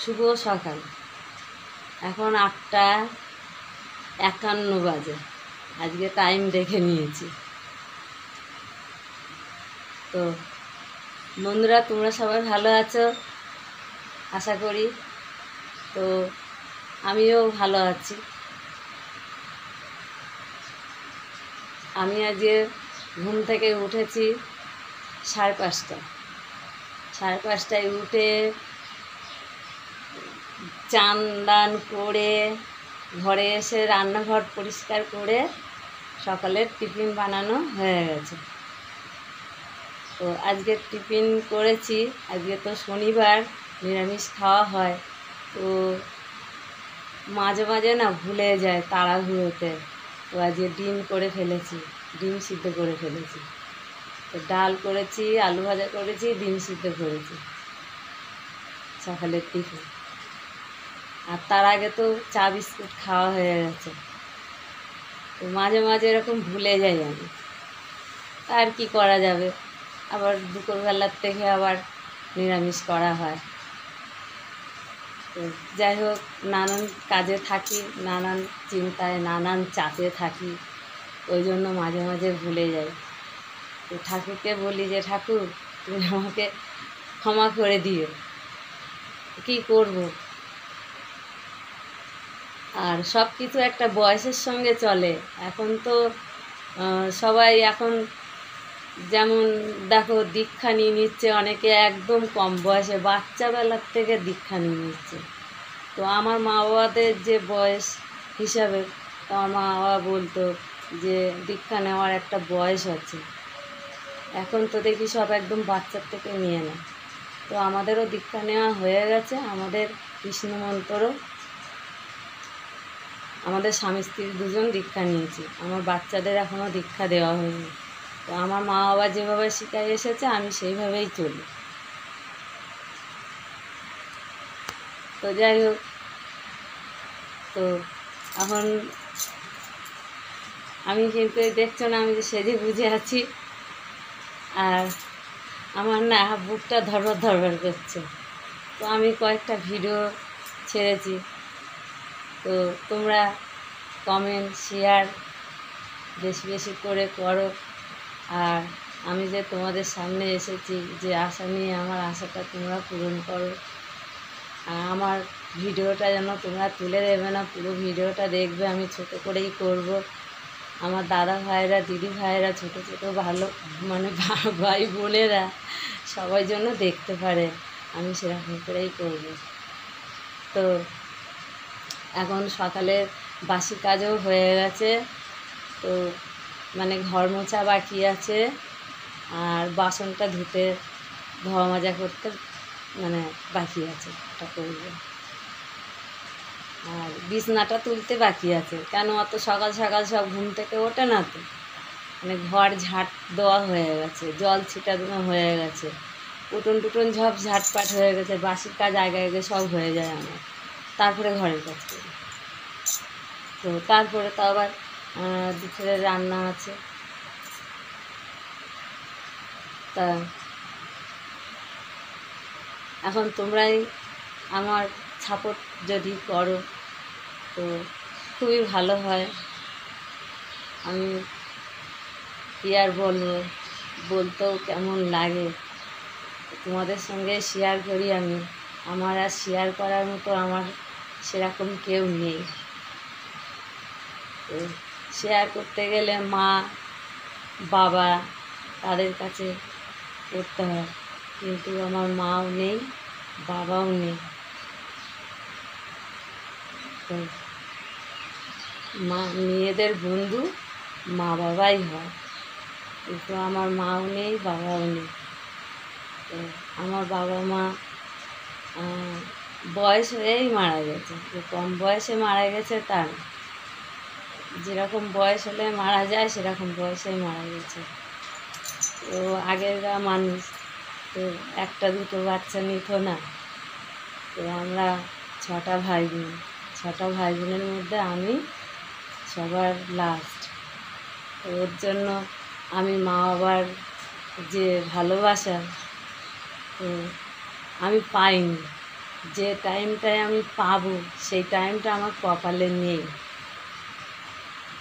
শুভ সকাল। এখন 8:51 বাজে। আজকে টাইম দেখে নিয়েছি। তো বন্ধুরা, তোমরা সবাই ভালো আছো আশা করি। তো আমিও ভালো আছি। আমি আজকে ঘুম থেকে উঠেছি 5:30টায়। 5:30টায় উঠে চান দান করে ঘরে এসে রান্নাঘর পরিষ্কার করে সকালের টিফিন বানানো হয়ে গেছে। তো আজকে টিফিন করেছি। আজকে তো শনিবার, নিরামিষ খাওয়া হয়। তো মাঝে মাঝে না ভুলে যায় তাড়াহুড়োতে। তো আজকে ডিম করে ফেলেছি, ডিম সিদ্ধ করে ফেলেছি। তো ডাল করেছি, আলু ভাজা করেছি, ডিম সিদ্ধ করেছি সকালের টিফিন। আর তার আগে তো চা বিস্কুট খাওয়া হয়ে গেছে। তো মাঝে মাঝে এরকম ভুলে যাই আমি। আর কি করা যাবে, আবার দুপুরবেলার থেকে আবার নিরামিষ করা হয়। তো যাই হোক, নানান কাজে থাকি, নানান চিন্তায়, নানান চাপে থাকি, ওই জন্য মাঝে মাঝে ভুলে যাই। তো ঠাকুরকে বলি যে, ঠাকুর তুমি আমাকে ক্ষমা করে দিও, কী করব। আর সব কিছু একটা বয়সের সঙ্গে চলে। এখন তো সবাই এখন যেমন দেখো দীক্ষা নিয়ে নিচ্ছে, অনেকে একদম কম বয়সে বাচ্চাবেলার থেকে দীক্ষা নিয়ে নিচ্ছে। তো আমার মা বাবাদের যে বয়স হিসাবে, তো আমার মা বাবা বলতো যে দীক্ষা নেওয়ার একটা বয়স আছে। এখন তো দেখি সব একদম বাচ্চার থেকে নিয়ে নেয়। তো আমাদেরও দীক্ষা নেওয়া হয়ে গেছে। আমাদের কৃষ্ণ মন্ত্র, আমাদের স্বামী স্ত্রী দুজন দীক্ষা নিয়েছি। আমার বাচ্চাদের এখনও দীক্ষা দেওয়া হয়নি। তো আমার মা বাবা যেভাবে শিখাই এসেছে আমি সেইভাবেই চলি। তো যাই হোক, তো এখন আমি কিন্তু দেখছো না, আমি যে সেজে বুঝে আছি। আর আমার না বুকটা ধরবার ধরবার করছে। তো আমি কয়েকটা ভিডিও ছেড়েছি। তো তোমরা কমেন্ট শেয়ার বেশি বেশি করে করো। আর আমি যে তোমাদের সামনে এসেছি, যে আশা নিয়ে, আমার আশাটা তোমরা পূরণ করো। আর আমার ভিডিওটা যেন তোমরা তুলে দেবে না, পুরো ভিডিওটা দেখবে। আমি ছোট করেই করব। আমার দাদা ভাইরা, দিদি ভাইরা, ছোটো ছোটো ভালো মানে ভাই বোনেরা সবাই যেন দেখতে পারে, আমি সেরকম করেই করব। তো এখন সকালের বাসি কাজও হয়ে গেছে। তো মানে ঘর মোছা বাকি আছে, আর বাসনটা ধুতে, ধোয়া মাজা করতে মানে বাকি আছে, ওটা করব। আর বিছনাটা তুলতে বাকি আছে। কেন, অত সকাল সকাল সব ঘুম থেকে ওঠে না তো। মানে ঘর ঝাঁট দেওয়া হয়ে গেছে, জল ছিটানো হয়ে গেছে, উঠোন টুটন সব ঝাঁটপাট হয়ে গেছে। বাসির কাজ আগে আগে সব হয়ে যায় আমার, তারপরে ঘরের কাজ করি। তো তারপরে তো আবার দুপুরের রান্না আছে। তা এখন তোমরাই আমার সাপোর্ট যদি করো তো খুবই ভালো হয়। আমি কী আর বলবো, বলতেও কেমন লাগে। তোমাদের সঙ্গে শেয়ার করি আমি। আমার আর শেয়ার করার মতো আমার সেরকম কেউ নেই। তো শেয়ার করতে গেলে মা বাবা তাদের কাছে করতে হয়, কিন্তু আমার মাও নেই, বাবাও নেই। তো মেয়েদের বন্ধু মা বাবাই হয়, কিন্তু আমার মাও নেই, বাবাও নেই। তো আমার বাবা মা বয়স হয়েই মারা গেছে, যে কম বয়সে মারা গেছে তা না। যেরকম বয়স হলে মারা যায় সেরকম বয়সেই মারা গেছে। তো আগেররা মানুষ তো একটা দুটো বাচ্চা নিত না। তো আমরা 6টা ভাই বোন, 6টা ভাই বোনের মধ্যে আমি সবার লাস্ট। তো ওর জন্য আমি মা বাবার যে ভালোবাসা তো আমি পাইনি। যে টাইমটায় আমি পাবো সেই টাইমটা আমার কপালে নেই।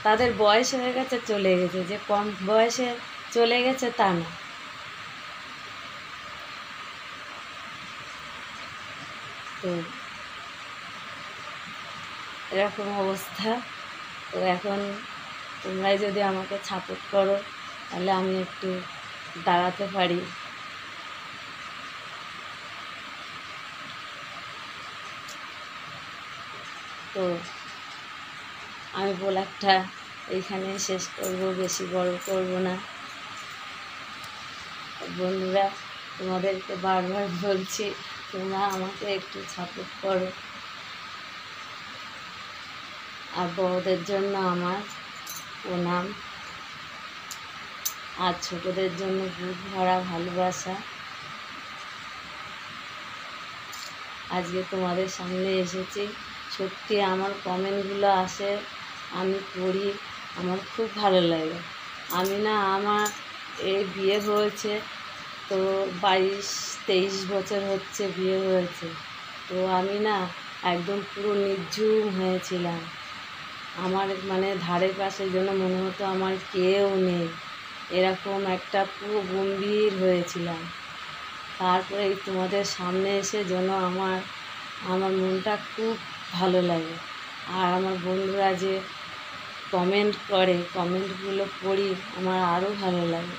তাদের বয়স হয়ে গেছে, চলে গেছে, যে কম বয়সে চলে গেছে তা না। তো এরকম অবস্থা। তো এখন তোমরাই যদি আমাকে সাপোর্ট করো তাহলে আমি একটু দাঁড়াতে পারি। তো আমি ব্লগটা এইখানে শেষ করব, বেশি বড় করব না। বন্ধুরা, তোমাদেরকে বারবার বলছি তোমরা আমাকে একটু সাপোর্ট করো। আর বড়দের জন্য আমার প্রণাম, আর ছোটদের জন্য বুক ভরা ভালোবাসা। আজকে তোমাদের সামনে এসেছি। সত্যি আমার কমেন্টগুলো আসে, আমি পড়ি, আমার খুব ভালো লাগে। আমি না, আমার এই বিয়ে হয়েছে তো 22-23 বছর হচ্ছে বিয়ে হয়েছে। তো আমি না একদম পুরো নির্ঝুম হয়েছিলাম। আমার মানে ধারে পাশে যেন মনে হতো আমার কেউ নেই, এরকম একটা পুরো গম্ভীর হয়েছিলাম। তারপরে এই তোমাদের সামনে এসে যেন আমার মনটা খুব ভালো লাগে। আর আমার বন্ধুরা যে কমেন্ট করে, কমেন্টগুলো পড়ি, আমার আরও ভালো লাগে।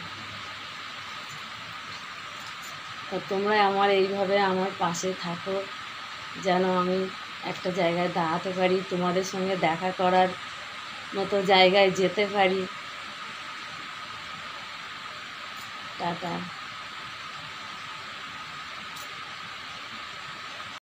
তো তোমরা আমার এইভাবে আমার পাশে থাকো, যেন আমি একটা জায়গায় দাঁড়াতে পারি, তোমাদের সঙ্গে দেখা করার মতো জায়গায় যেতে পারি। টাটা।